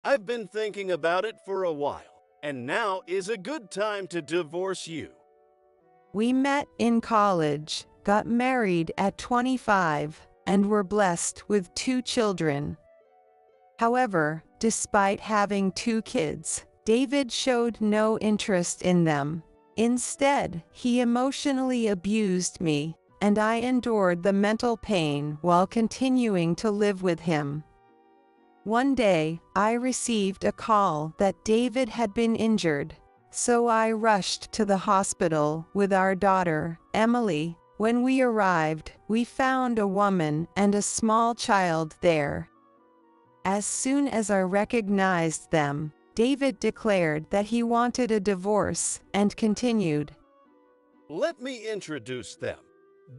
I've been thinking about it for a while, and now is a good time to divorce you. We met in college, got married at 25, and were blessed with 2 children. However, despite having 2 kids, David showed no interest in them. Instead, he emotionally abused me, and I endured the mental pain while continuing to live with him. One day, I received a call that David had been injured, so I rushed to the hospital with our daughter, Emily. When we arrived, we found a woman and a small child there. As soon as I recognized them, David declared that he wanted a divorce and continued. Let me introduce them.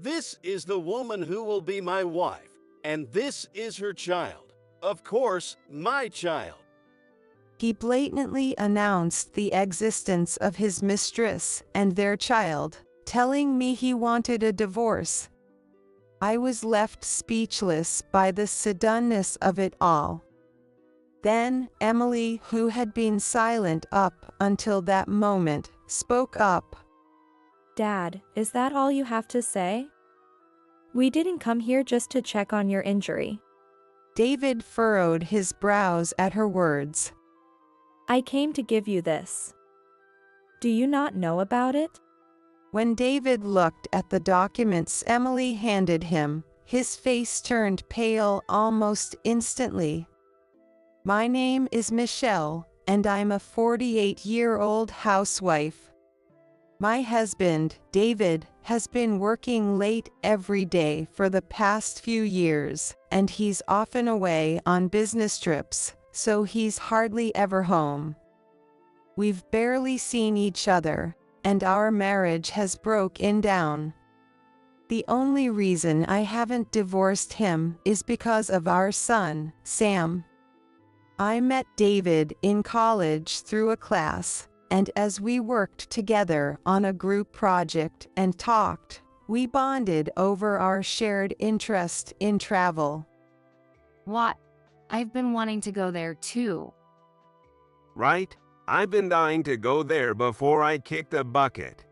This is the woman who will be my wife, and this is her child. Of course, my child. He blatantly announced the existence of his mistress and their child, telling me he wanted a divorce. I was left speechless by the suddenness of it all. Then, Emily, who had been silent up until that moment, spoke up. Dad, is that all you have to say? We didn't come here just to check on your injury. David furrowed his brows at her words. I came to give you this. Do you not know about it? When David looked at the documents Emily handed him, his face turned pale almost instantly. My name is Michelle, and I'm a 48-year-old housewife. My husband, David, has been working late every day for the past few years, and he's often away on business trips, so he's hardly ever home. We've barely seen each other, and our marriage has broken down. The only reason I haven't divorced him is because of our son, Sam. I met David in college through a class, and as we worked together on a group project and talked, we bonded over our shared interest in travel. What? I've been wanting to go there too. Right? I've been dying to go there before I kick the bucket.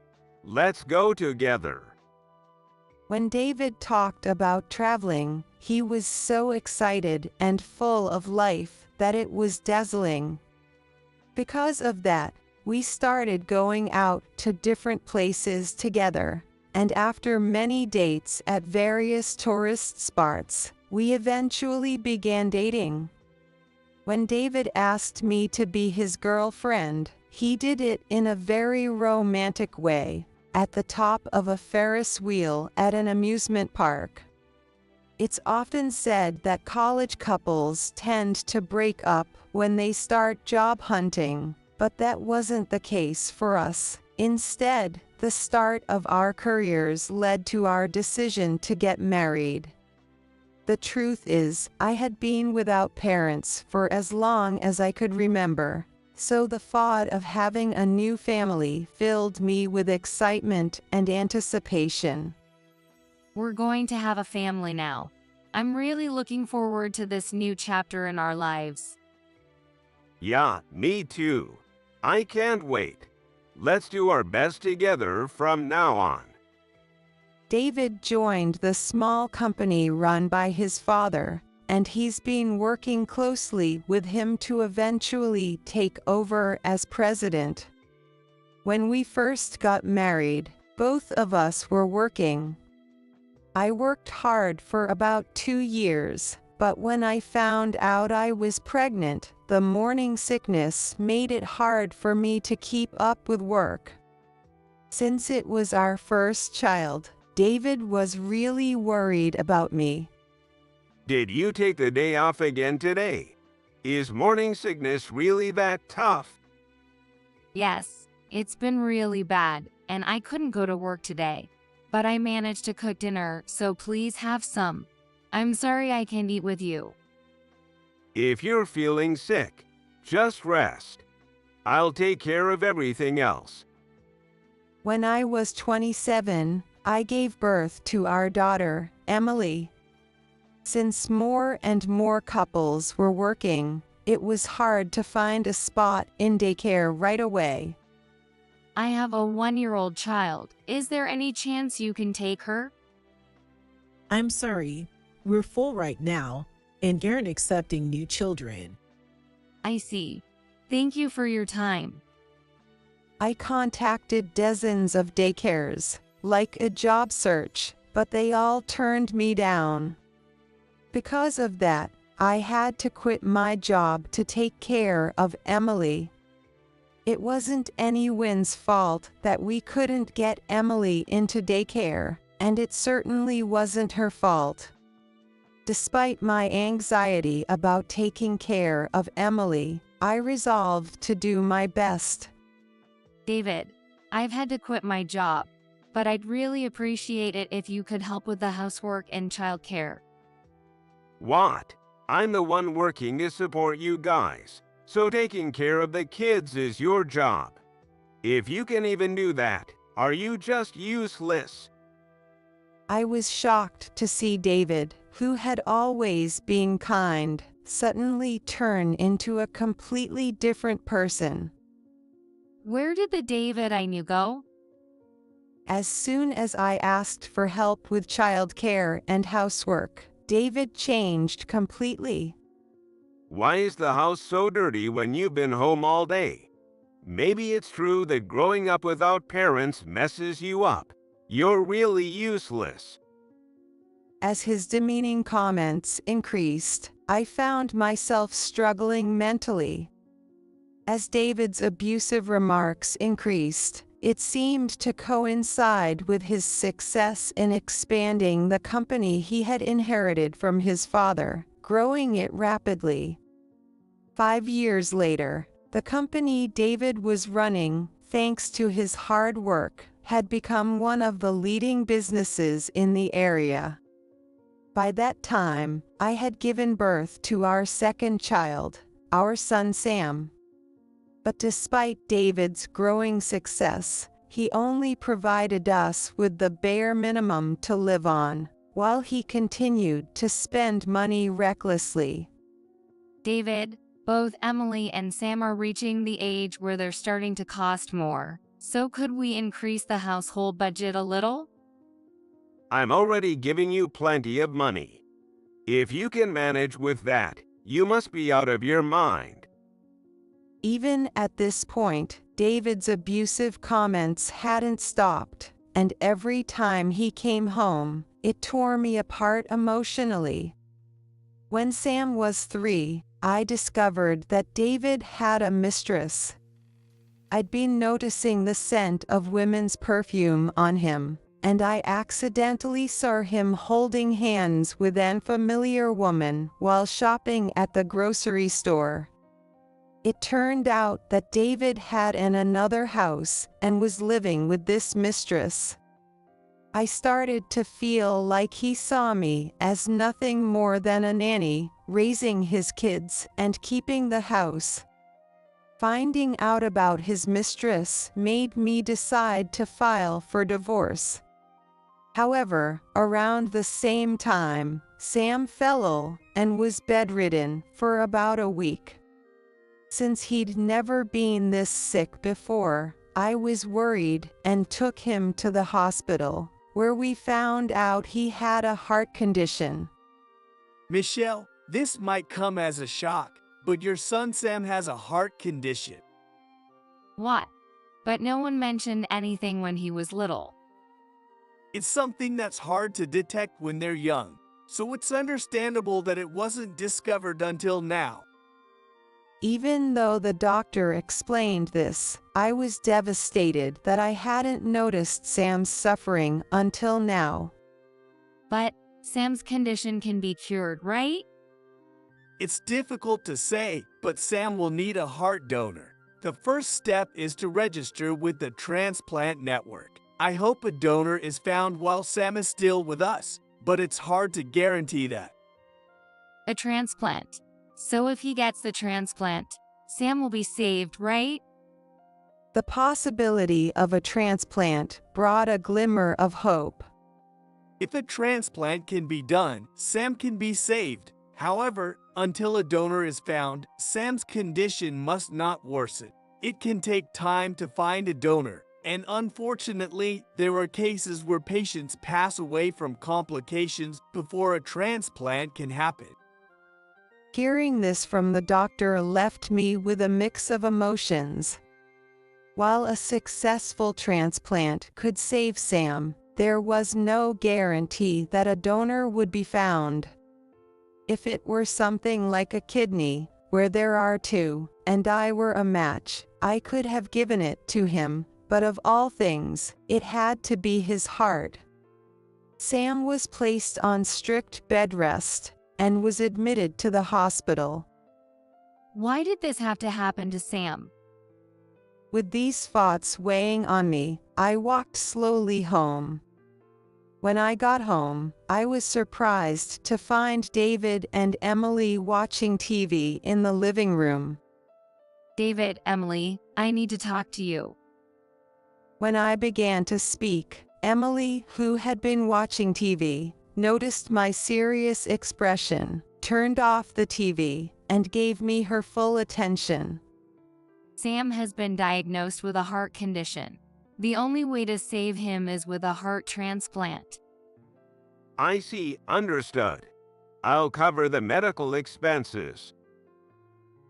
Let's go together. When David talked about traveling, he was so excited and full of life that it was dazzling. Because of that, we started going out to different places together, and after many dates at various tourist spots, we eventually began dating. When David asked me to be his girlfriend, he did it in a very romantic way, at the top of a Ferris wheel at an amusement park. It's often said that college couples tend to break up when they start job hunting, but that wasn't the case for us. Instead, the start of our careers led to our decision to get married. The truth is, I had been without parents for as long as I could remember, so the thought of having a new family filled me with excitement and anticipation. We're going to have a family now. I'm really looking forward to this new chapter in our lives. Yeah, me too. I can't wait. Let's do our best together from now on. David joined the small company run by his father, and he's been working closely with him to eventually take over as president. When we first got married, both of us were working. I worked hard for about 2 years, but when I found out I was pregnant, the morning sickness made it hard for me to keep up with work. Since it was our first child, David was really worried about me. Did you take the day off again today? Is morning sickness really that tough? Yes, it's been really bad, and I couldn't go to work today. But I managed to cook dinner, so please have some. I'm sorry I can't eat with you. If you're feeling sick, just rest. I'll take care of everything else. When I was 27, I gave birth to our daughter, Emily. Since more and more couples were working, it was hard to find a spot in daycare right away. I have a 1-year-old child. Is there any chance you can take her? I'm sorry, we're full right now and aren't accepting new children. I see. Thank you for your time. I contacted dozens of daycares, like a job search, but they all turned me down. Because of that, I had to quit my job to take care of Emily. It wasn't anyone's fault that we couldn't get Emily into daycare, and it certainly wasn't her fault. Despite my anxiety about taking care of Emily, I resolved to do my best. David, I've had to quit my job, but I'd really appreciate it if you could help with the housework and childcare. What? I'm the one working to support you guys, so taking care of the kids is your job. If you can even do that, are you just useless? I was shocked to see David, who had always been kind, suddenly turn into a completely different person. Where did the David I knew go? As soon as I asked for help with childcare and housework, David changed completely. Why is the house so dirty when you've been home all day? Maybe it's true that growing up without parents messes you up. You're really useless. As his demeaning comments increased, I found myself struggling mentally. As David's abusive remarks increased, it seemed to coincide with his success in expanding the company he had inherited from his father, growing it rapidly. 5 years later, the company David was running, thanks to his hard work, had become one of the leading businesses in the area. By that time, I had given birth to our second child, our son Sam. But despite David's growing success, he only provided us with the bare minimum to live on, while he continued to spend money recklessly. David, both Emily and Sam are reaching the age where they're starting to cost more. So could we increase the household budget a little? I'm already giving you plenty of money. If you can manage with that, you must be out of your mind. Even at this point, David's abusive comments hadn't stopped, and every time he came home, it tore me apart emotionally. When Sam was 3, I discovered that David had a mistress. I'd been noticing the scent of women's perfume on him, and I accidentally saw him holding hands with an unfamiliar woman while shopping at the grocery store. It turned out that David had another house and was living with this mistress. I started to feel like he saw me as nothing more than a nanny, raising his kids and keeping the house. Finding out about his mistress made me decide to file for divorce. However, around the same time, Sam fell ill and was bedridden for about a week. Since he'd never been this sick before, I was worried and took him to the hospital, where we found out he had a heart condition. Michelle, this might come as a shock, but your son Sam has a heart condition. What? But no one mentioned anything when he was little. It's something that's hard to detect when they're young, so it's understandable that it wasn't discovered until now. Even though the doctor explained this, I was devastated that I hadn't noticed Sam's suffering until now. But Sam's condition can be cured, right? It's difficult to say, but Sam will need a heart donor. The first step is to register with the transplant network. I hope a donor is found while Sam is still with us, but it's hard to guarantee that. A transplant. So if he gets the transplant, Sam will be saved, right? The possibility of a transplant brought a glimmer of hope. If a transplant can be done, Sam can be saved. However, until a donor is found, Sam's condition must not worsen. It can take time to find a donor, and unfortunately, there are cases where patients pass away from complications before a transplant can happen. Hearing this from the doctor left me with a mix of emotions. While a successful transplant could save Sam, there was no guarantee that a donor would be found. If it were something like a kidney, where there are two, and I were a match, I could have given it to him, but of all things, it had to be his heart. Sam was placed on strict bed rest and was admitted to the hospital. Why did this have to happen to Sam? With these thoughts weighing on me, I walked slowly home. When I got home, I was surprised to find David and Emily watching TV in the living room. David, Emily, I need to talk to you. When I began to speak, Emily, who had been watching TV, noticed my serious expression, turned off the TV, and gave me her full attention. Sam has been diagnosed with a heart condition. The only way to save him is with a heart transplant. I see, understood. I'll cover the medical expenses.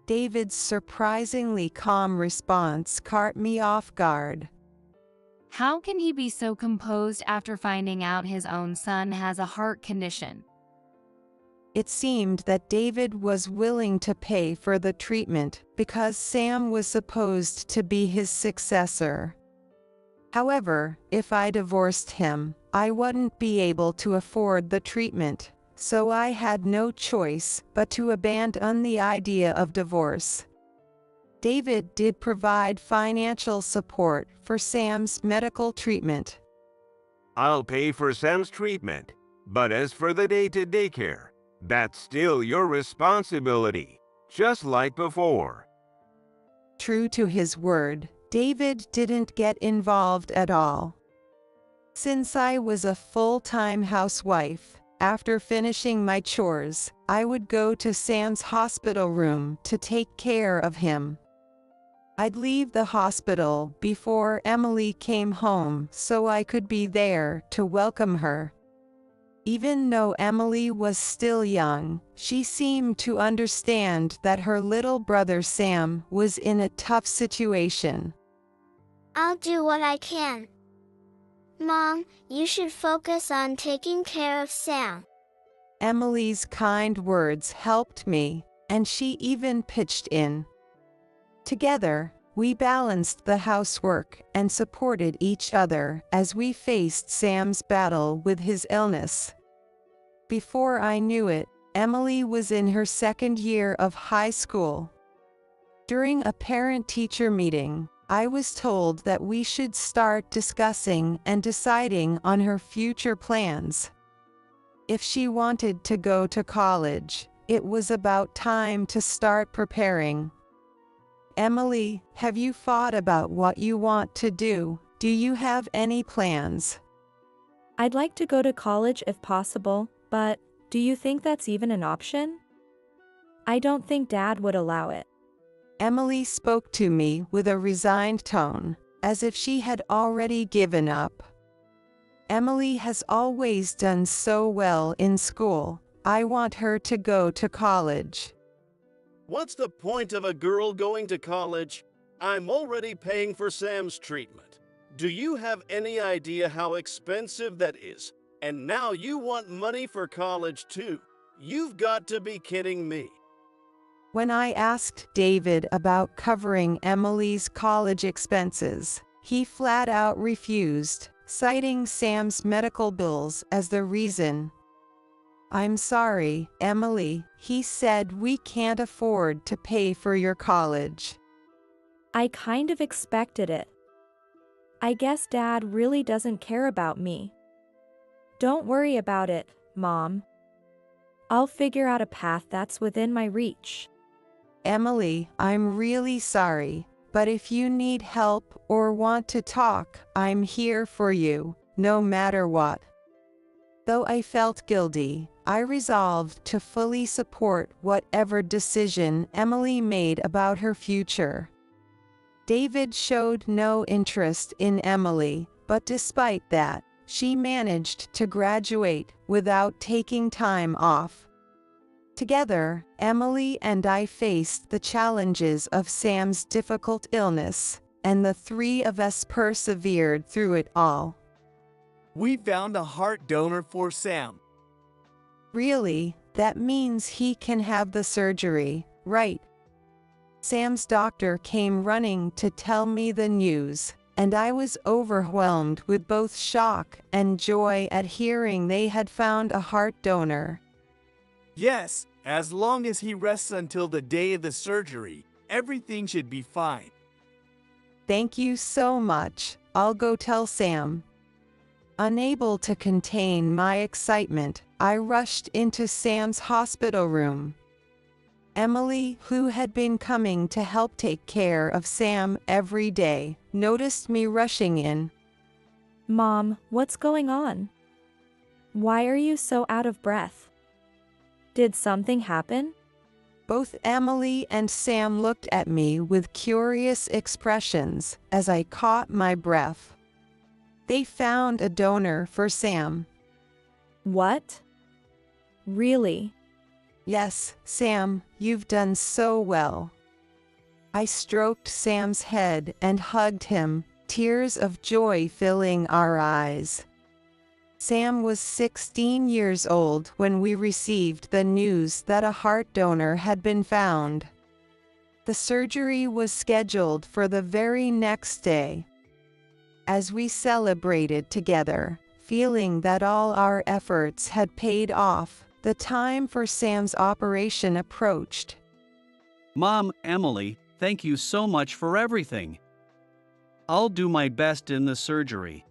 David's surprisingly calm response caught me off guard. How can he be so composed after finding out his own son has a heart condition? It seemed that David was willing to pay for the treatment because Sam was supposed to be his successor. However, if I divorced him, I wouldn't be able to afford the treatment, so I had no choice but to abandon the idea of divorce. David did provide financial support for Sam's medical treatment. I'll pay for Sam's treatment, but as for the day-to-day care, that's still your responsibility, just like before. True to his word, David didn't get involved at all. Since I was a full-time housewife, after finishing my chores, I would go to Sam's hospital room to take care of him. I'd leave the hospital before Emily came home so I could be there to welcome her. Even though Emily was still young, she seemed to understand that her little brother Sam was in a tough situation. I'll do what I can. Mom, you should focus on taking care of Sam. Emily's kind words helped me, and she even pitched in. Together, we balanced the housework and supported each other as we faced Sam's battle with his illness. Before I knew it, Emily was in her second year of high school. During a parent-teacher meeting, I was told that we should start discussing and deciding on her future plans. If she wanted to go to college, it was about time to start preparing. Emily, have you thought about what you want to do? Do you have any plans? I'd like to go to college if possible, but do you think that's even an option? I don't think Dad would allow it. Emily spoke to me with a resigned tone, as if she had already given up. Emily has always done so well in school. I want her to go to college. What's the point of a girl going to college? I'm already paying for Sam's treatment. Do you have any idea how expensive that is? And now you want money for college too? You've got to be kidding me. When I asked David about covering Emily's college expenses, he flat out refused, citing Sam's medical bills as the reason. I'm sorry, Emily, he said, we can't afford to pay for your college. I kind of expected it. I guess Dad really doesn't care about me. Don't worry about it, Mom. I'll figure out a path that's within my reach. Emily, I'm really sorry, but if you need help or want to talk, I'm here for you, no matter what. Though I felt guilty, I resolved to fully support whatever decision Emily made about her future. David showed no interest in Emily, but despite that, she managed to graduate without taking time off. Together, Emily and I faced the challenges of Sam's difficult illness, and the three of us persevered through it all. We found a heart donor for Sam. Really, that means he can have the surgery, right? Sam's doctor came running to tell me the news, and I was overwhelmed with both shock and joy at hearing they had found a heart donor. Yes, as long as he rests until the day of the surgery, everything should be fine. Thank you so much. I'll go tell Sam. Unable to contain my excitement, I rushed into Sam's hospital room. Emily, who had been coming to help take care of Sam every day, noticed me rushing in. Mom, what's going on? Why are you so out of breath? Did something happen? Both Emily and Sam looked at me with curious expressions as I caught my breath. They found a donor for Sam. What? Really? Yes, Sam, you've done so well. I stroked Sam's head and hugged him, tears of joy filling our eyes. Sam was 16 years old when we received the news that a heart donor had been found. The surgery was scheduled for the very next day. As we celebrated together, feeling that all our efforts had paid off, the time for Sam's operation approached. Mom, Emily, thank you so much for everything. I'll do my best in the surgery.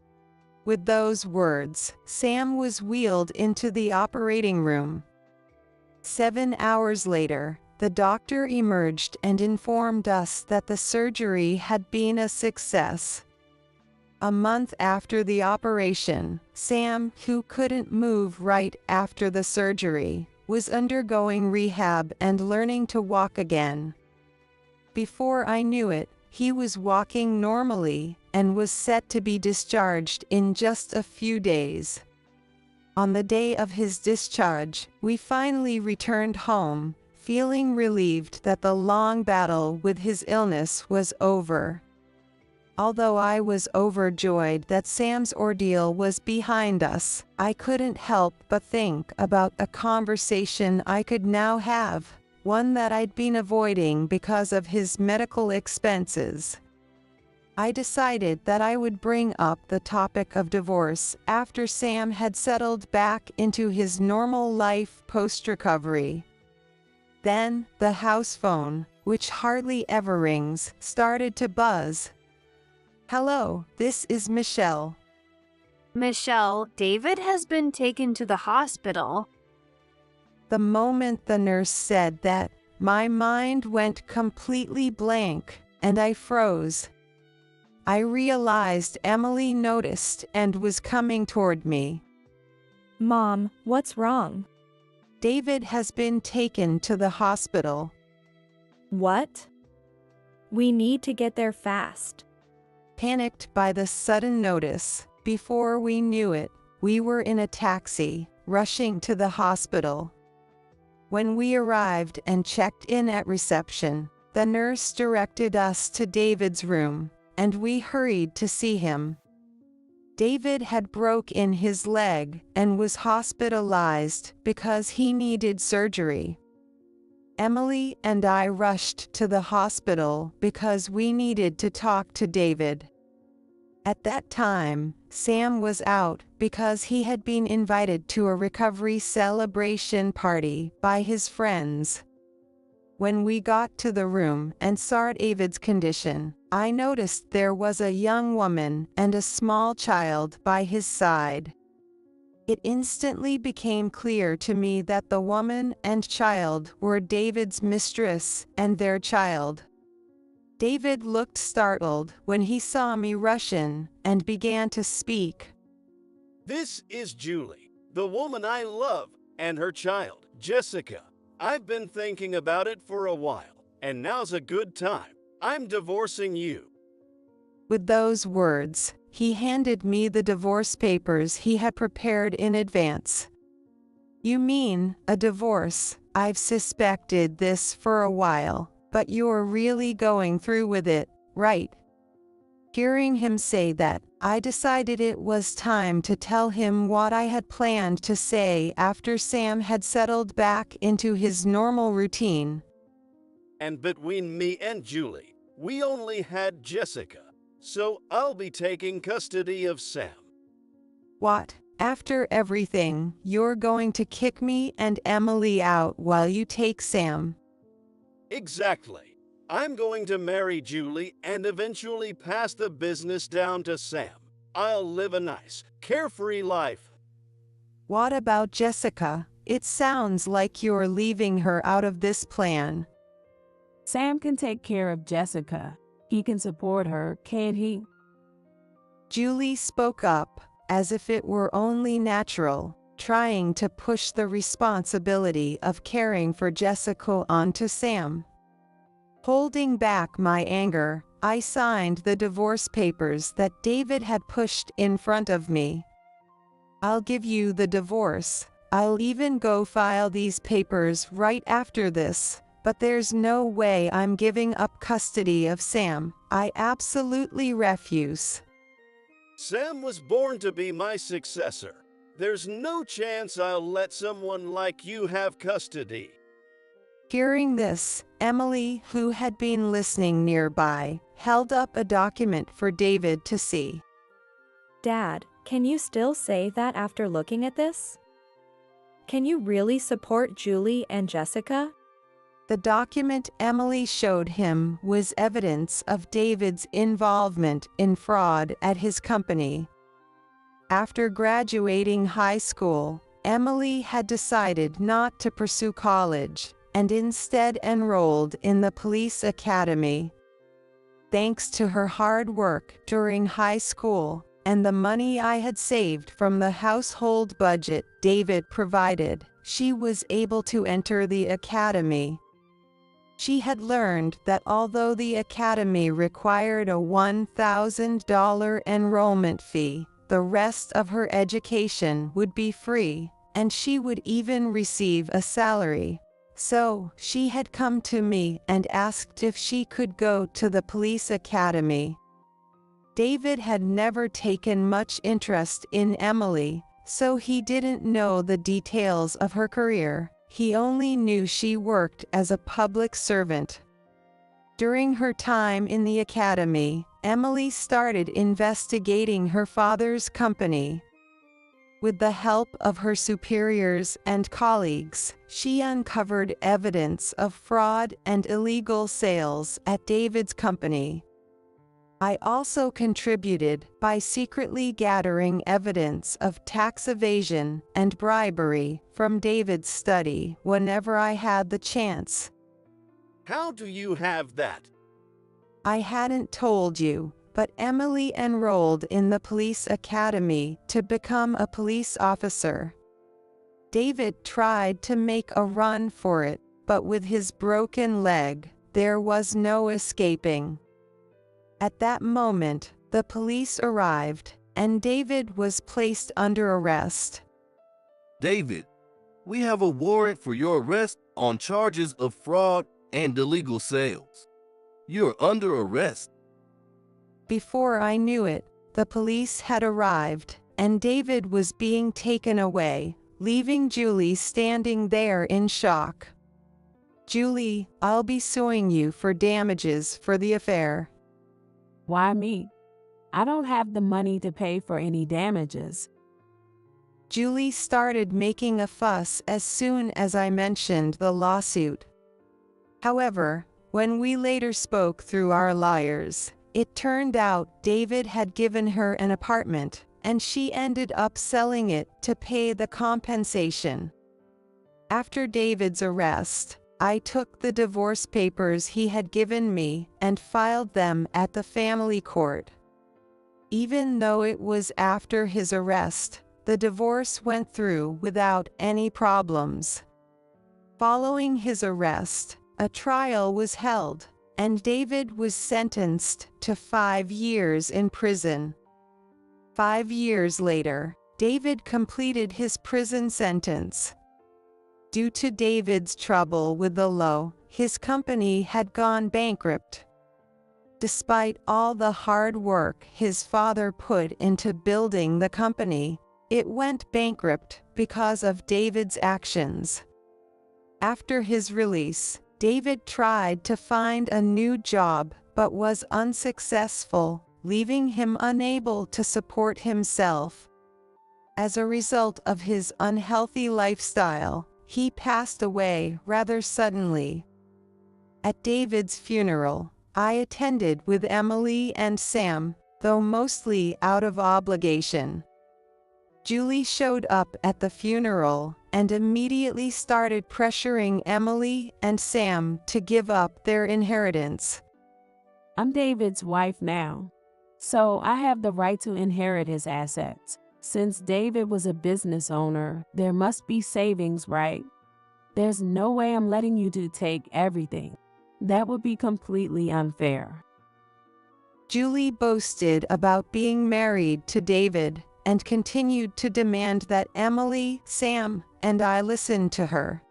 With those words, Sam was wheeled into the operating room. 7 hours later, the doctor emerged and informed us that the surgery had been a success. A month after the operation, Sam, who couldn't move right after the surgery, was undergoing rehab and learning to walk again. Before I knew it, he was walking normally and was set to be discharged in just a few days. On the day of his discharge, we finally returned home, feeling relieved that the long battle with his illness was over. Although I was overjoyed that Sam's ordeal was behind us, I couldn't help but think about a conversation I could now have, one that I'd been avoiding because of his medical expenses. I decided that I would bring up the topic of divorce after Sam had settled back into his normal life post-recovery. Then, the house phone, which hardly ever rings, started to buzz. Hello, this is Michelle. Michelle, David has been taken to the hospital. The moment the nurse said that, my mind went completely blank, and I froze. I realized Emily noticed and was coming toward me. Mom, what's wrong? David has been taken to the hospital. What? We need to get there fast. Panicked by the sudden notice, before we knew it, we were in a taxi, rushing to the hospital. When we arrived and checked in at reception, the nurse directed us to David's room, and we hurried to see him. David had broken his leg and was hospitalized because he needed surgery. Emily and I rushed to the hospital because we needed to talk to David. At that time, Sam was out because he had been invited to a recovery celebration party by his friends. When we got to the room and saw David's condition, I noticed there was a young woman and a small child by his side. It instantly became clear to me that the woman and child were David's mistress and their child. David looked startled when he saw me rush in and began to speak. This is Julie, the woman I love. and her child, Jessica. I've been thinking about it for a while, and now's a good time. I'm divorcing you. With those words, he handed me the divorce papers he had prepared in advance. You mean a divorce? I've suspected this for a while, but you're really going through with it, right? Hearing him say that, I decided it was time to tell him what I had planned to say after Sam had settled back into his normal routine. And between me and Julie, we only had Jessica, so I'll be taking custody of Sam. What? After everything, you're going to kick me and Emily out while you take Sam? Exactly. I'm going to marry Julie and eventually pass the business down to Sam. I'll live a nice, carefree life. What about Jessica? It sounds like you're leaving her out of this plan. Sam can take care of Jessica. He can support her, can't he? Julie spoke up, as if it were only natural, trying to push the responsibility of caring for Jessica onto Sam. Holding back my anger, I signed the divorce papers that David had pushed in front of me. I'll give you the divorce. I'll even go file these papers right after this, but there's no way I'm giving up custody of Sam. I absolutely refuse. Sam was born to be my successor. There's no chance I'll let someone like you have custody. Hearing this, Emily, who had been listening nearby, held up a document for David to see. Dad, can you still say that after looking at this? Can you really support Julie and Jessica? The document Emily showed him was evidence of David's involvement in fraud at his company. After graduating high school, Emily had decided not to pursue college, and instead enrolled in the police academy. Thanks to her hard work during high school, and the money I had saved from the household budget David provided, she was able to enter the academy. She had learned that although the academy required a $1,000 enrollment fee, the rest of her education would be free, and she would even receive a salary. So, she had come to me and asked if she could go to the police academy. David had never taken much interest in Emily, so he didn't know the details of her career. He only knew she worked as a public servant. During her time in the academy, Emily started investigating her father's company. With the help of her superiors and colleagues, she uncovered evidence of fraud and illegal sales at David's company. I also contributed by secretly gathering evidence of tax evasion and bribery from David's study whenever I had the chance. How do you have that? I hadn't told you, but Emily enrolled in the police academy to become a police officer. David tried to make a run for it, but with his broken leg, there was no escaping. At that moment, the police arrived, and David was placed under arrest. David, we have a warrant for your arrest on charges of fraud and illegal sales. You're under arrest. Before I knew it, the police had arrived, and David was being taken away, leaving Julie standing there in shock. Julie, I'll be suing you for damages for the affair. Why me? I don't have the money to pay for any damages. Julie started making a fuss as soon as I mentioned the lawsuit. However, when we later spoke through our lawyers, it turned out David had given her an apartment, and she ended up selling it to pay the compensation. After David's arrest, I took the divorce papers he had given me and filed them at the family court. Even though it was after his arrest, the divorce went through without any problems. Following his arrest, a trial was held, and David was sentenced to 5 years in prison. 5 years later, David completed his prison sentence. Due to David's trouble with the law, his company had gone bankrupt. Despite all the hard work his father put into building the company, it went bankrupt because of David's actions. After his release, David tried to find a new job but was unsuccessful, leaving him unable to support himself. As a result of his unhealthy lifestyle, he passed away rather suddenly. At David's funeral, I attended with Emily and Sam, though mostly out of obligation. Julie showed up at the funeral and immediately started pressuring Emily and Sam to give up their inheritance. I'm David's wife now, so I have the right to inherit his assets. Since David was a business owner, there must be savings, right? There's no way I'm letting you two take everything. That would be completely unfair. Julie boasted about being married to David and continued to demand that Emily, Sam, and I listen to her.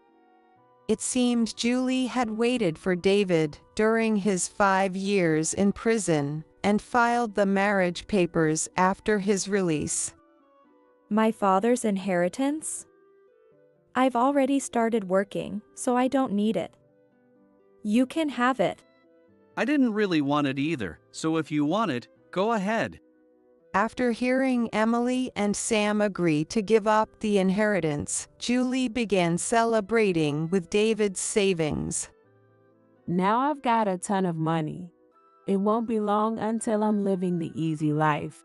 It seemed Julie had waited for David during his 5 years in prison and filed the marriage papers after his release. My father's inheritance? I've already started working, so I don't need it. You can have it. I didn't really want it either, so if you want it, go ahead. After hearing Emily and Sam agree to give up the inheritance, Julie began celebrating with David's savings. Now I've got a ton of money. It won't be long until I'm living the easy life.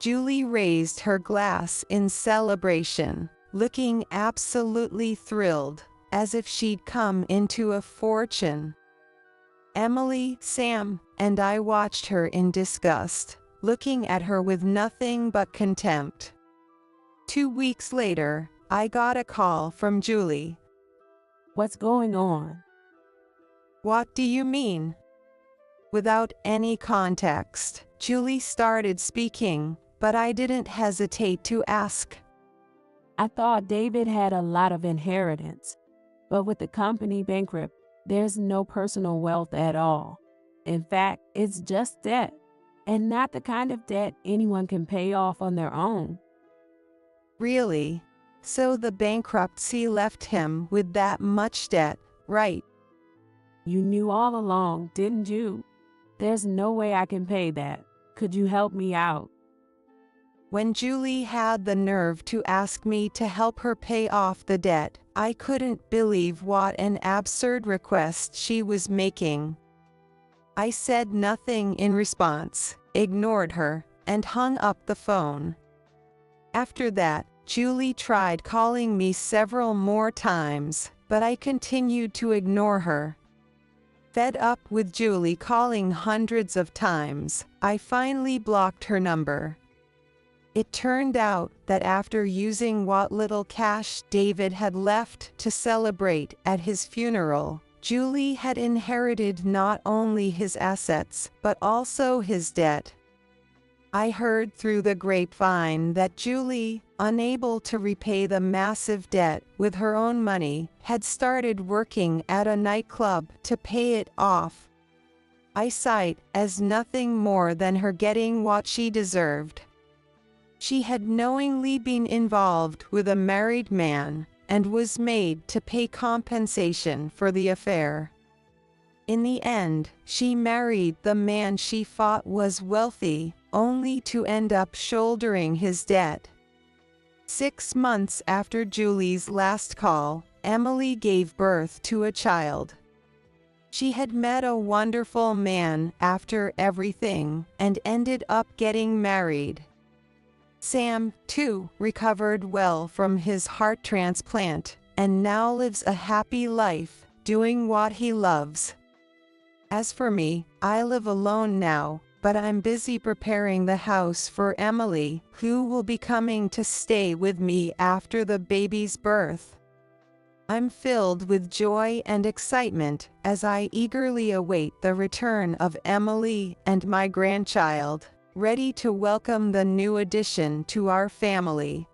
Julie raised her glass in celebration, looking absolutely thrilled, as if she'd come into a fortune. Emily, Sam, and I watched her in disgust, looking at her with nothing but contempt. 2 weeks later, I got a call from Julie. What's going on? What do you mean? Without any context, Julie started speaking, but I didn't hesitate to ask. I thought David had a lot of inheritance, but with the company bankrupt, there's no personal wealth at all. In fact, it's just debt, and not the kind of debt anyone can pay off on their own. Really? So the bankruptcy left him with that much debt, right? You knew all along, didn't you? There's no way I can pay that. Could you help me out? When Julie had the nerve to ask me to help her pay off the debt, I couldn't believe what an absurd request she was making. I said nothing in response, ignored her, and hung up the phone. After that, Julie tried calling me several more times, but I continued to ignore her. Fed up with Julie calling hundreds of times, I finally blocked her number. It turned out that after using what little cash David had left to celebrate at his funeral, Julie had inherited not only his assets, but also his debt. I heard through the grapevine that Julie, unable to repay the massive debt with her own money, had started working at a nightclub to pay it off. I saw it as nothing more than her getting what she deserved. She had knowingly been involved with a married man and was made to pay compensation for the affair. In the end, she married the man she thought was wealthy, only to end up shouldering his debt. 6 months after Julie's last call, Emily gave birth to a child. She had met a wonderful man after everything and ended up getting married. Sam, too, recovered well from his heart transplant and now lives a happy life, doing what he loves. As for me, I live alone now, but I'm busy preparing the house for Emily, who will be coming to stay with me after the baby's birth. I'm filled with joy and excitement as I eagerly await the return of Emily and my grandchild, ready to welcome the new addition to our family.